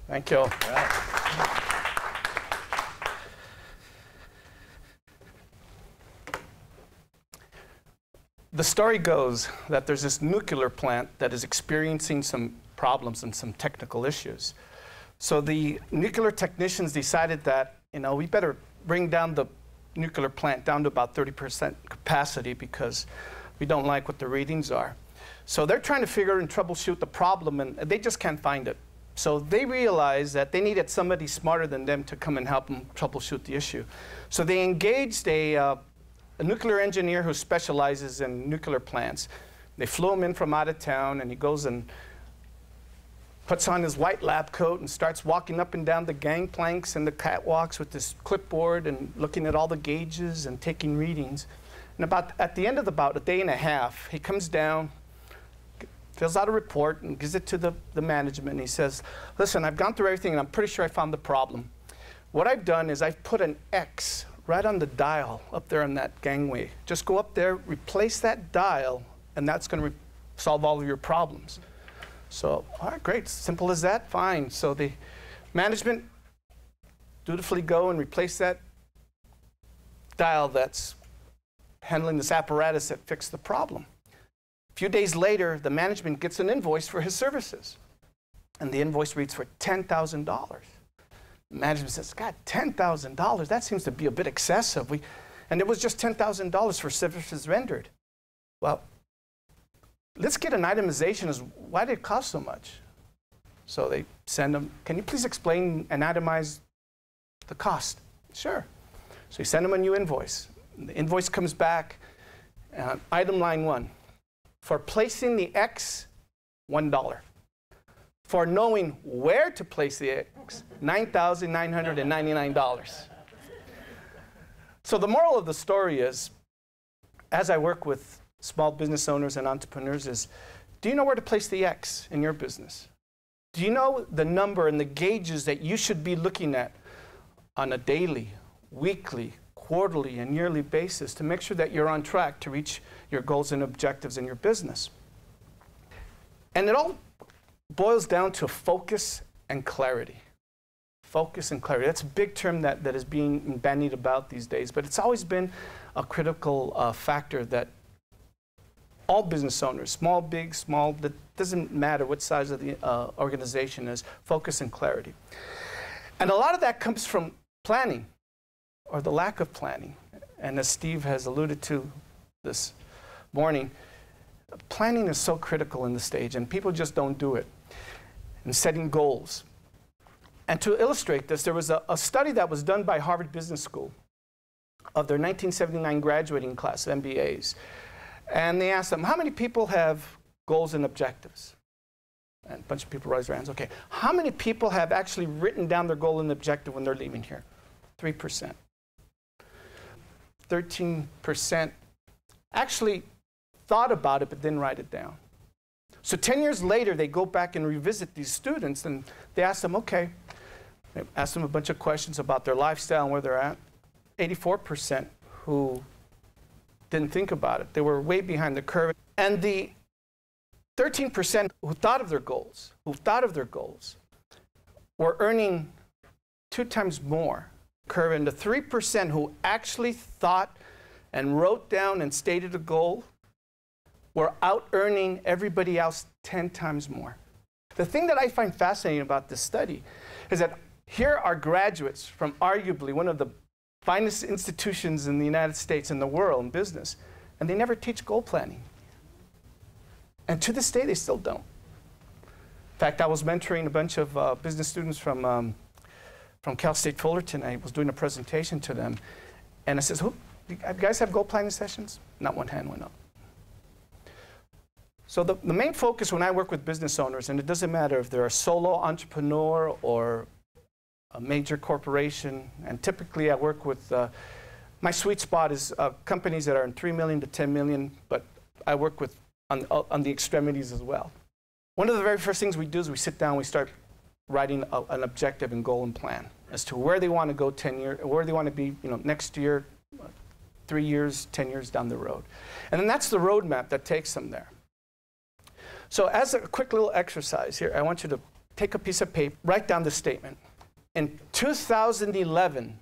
Thank you. The story goes that there's this nuclear plant that is experiencing some problems and some technical issues. So the nuclear technicians decided that, we better bring down the nuclear plant down to about 30% capacity because we don't like what the readings are. So they're trying to figure and troubleshoot the problem, and they just can't find it. So they realized that they needed somebody smarter than them to come and help them troubleshoot the issue. So they engaged a nuclear engineer who specializes in nuclear plants. They flew him in from out of town, and he goes and puts on his white lab coat and starts walking up and down the gangplanks and the catwalks with this clipboard and looking at all the gauges and taking readings. And at the end of about a day and a half, he comes down, fills out a report, and gives it to the management. And he says, listen, I've gone through everything, and I'm pretty sure I found the problem. What I've done is I've put an X right on the dial up there on that gangway. Just go up there, replace that dial, and that's going to solve all of your problems. So, all right, great. Simple as that? Fine. So the management dutifully go and replace that dial that's handling this apparatus that fixed the problem. A few days later, the management gets an invoice for his services. And the invoice reads for $10,000. The management says, God, $10,000? That seems to be a bit excessive. And it was just $10,000 for services rendered. Well, let's get an itemization as why did it cost so much? So they send them, can you please explain and itemize the cost? Sure. So you send them a new invoice. The invoice comes back, item line 1. For placing the X, $1. For knowing where to place the X, $9,999. So the moral of the story is, as I work with small business owners and entrepreneurs, is, do you know where to place the X in your business? Do you know the number and the gauges that you should be looking at on a daily, weekly, quarterly, and yearly basis to make sure that you're on track to reach your goals and objectives in your business? And it all boils down to focus and clarity. Focus and clarity. That's a big term that is being bandied about these days, but it's always been a critical factor that all business owners, small, big, small, that doesn't matter what size of the organization is, focus and clarity. And a lot of that comes from planning, or the lack of planning. And as Steve has alluded to this morning, planning is so critical in the stage, and people just don't do it. And setting goals. And to illustrate this, there was a study that was done by Harvard Business School of their 1979 graduating class of MBAs. And they asked them, how many people have goals and objectives? And a bunch of people raised their hands. Okay, how many people have actually written down their goal and objective when they're leaving here? 3%. 13% actually thought about it but didn't write it down. So 10 years later, they go back and revisit these students, and they ask them, okay, they ask them a bunch of questions about their lifestyle and where they're at. 84% who didn't think about it. They were way behind the curve. And the 13% who thought of their goals, were earning 2 times more curve. And the 3% who actually thought and wrote down and stated a goal were out-earning everybody else 10 times more. The thing that I find fascinating about this study is that here are graduates from arguably one of the finest institutions in the United States, in the world, in business, and they never teach goal planning. And to this day, they still don't. In fact, I was mentoring a bunch of business students from Cal State Fullerton. I was doing a presentation to them, and I says, "Who, you guys have goal planning sessions?" Not one hand went up. So the main focus when I work with business owners, and it doesn't matter if they're a solo entrepreneur or a major corporation, and typically I work with, my sweet spot is companies that are in 3 million to 10 million, but I work with on the extremities as well. One of the very first things we do is we sit down, we start writing an objective and goal and plan as to where they want to go 10 years, where they want to be, next year, 3 years, 10 years down the road. And then that's the roadmap that takes them there. So as a quick little exercise here, I want you to take a piece of paper, write down the statement. In 2011,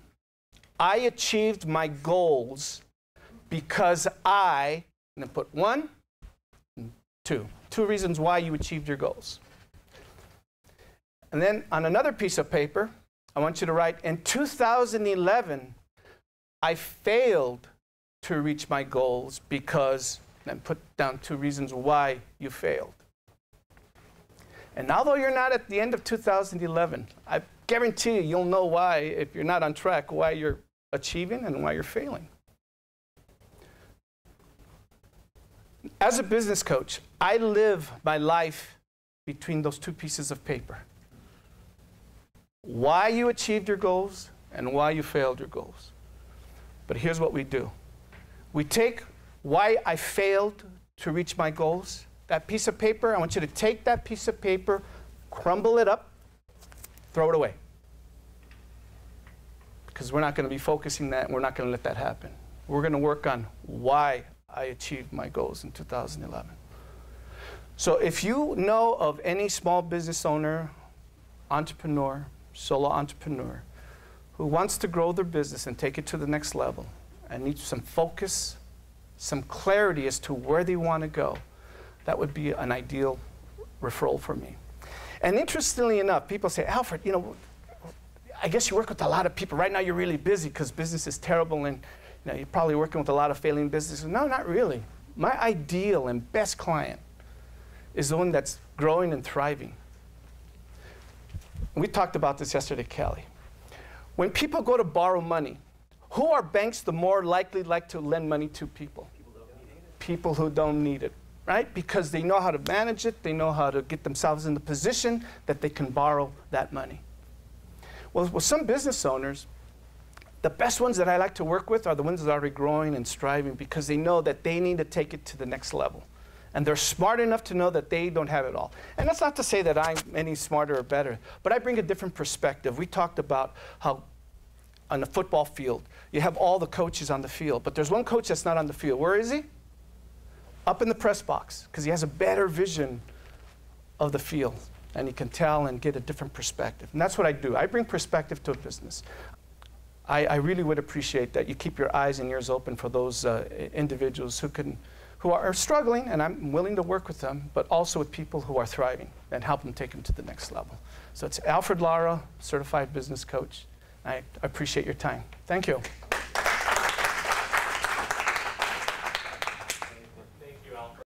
I achieved my goals because and then put 1 and 2. 2 reasons why you achieved your goals. And then on another piece of paper, I want you to write, in 2011, I failed to reach my goals because, and put down 2 reasons why you failed. And although you're not at the end of 2011, I guarantee you'll know why, if you're not on track, why you're achieving and why you're failing. As a business coach, I live my life between those 2 pieces of paper. Why you achieved your goals and why you failed your goals. But here's what we do. We take why I failed to reach my goals, that piece of paper, I want you to take that piece of paper, crumble it up, throw it away. Because we're not going to be focusing that, and we're not going to let that happen. We're going to work on why I achieved my goals in 2011. So if you know of any small business owner, entrepreneur, solo entrepreneur, who wants to grow their business and take it to the next level and needs some focus, some clarity as to where they want to go, that would be an ideal referral for me. And interestingly enough, people say, Alfred, you know, I guess you work with a lot of people. Right now you're really busy because business is terrible and you know, you're probably working with a lot of failing businesses. No, not really. My ideal and best client is the one that's growing and thriving. We talked about this yesterday, Kelly. When people go to borrow money, who are banks the more likely like to lend money to people? People who don't need it, right? Because they know how to manage it, they know how to get themselves in the position that they can borrow that money. Well, with some business owners, the best ones that I like to work with are the ones that are already growing and striving because they know that they need to take it to the next level. And they're smart enough to know that they don't have it all. And that's not to say that I'm any smarter or better, but I bring a different perspective. We talked about how on the football field, you have all the coaches on the field, but there's one coach that's not on the field. Where is he? Up in the press box, because he has a better vision of the field, and he can tell and get a different perspective. And that's what I do. I bring perspective to a business. I really would appreciate that you keep your eyes and ears open for those individuals who are struggling, and I'm willing to work with them, but also with people who are thriving and help them take them to the next level. So it's Alfred Lara, Certified Business Coach. I appreciate your time. Thank you.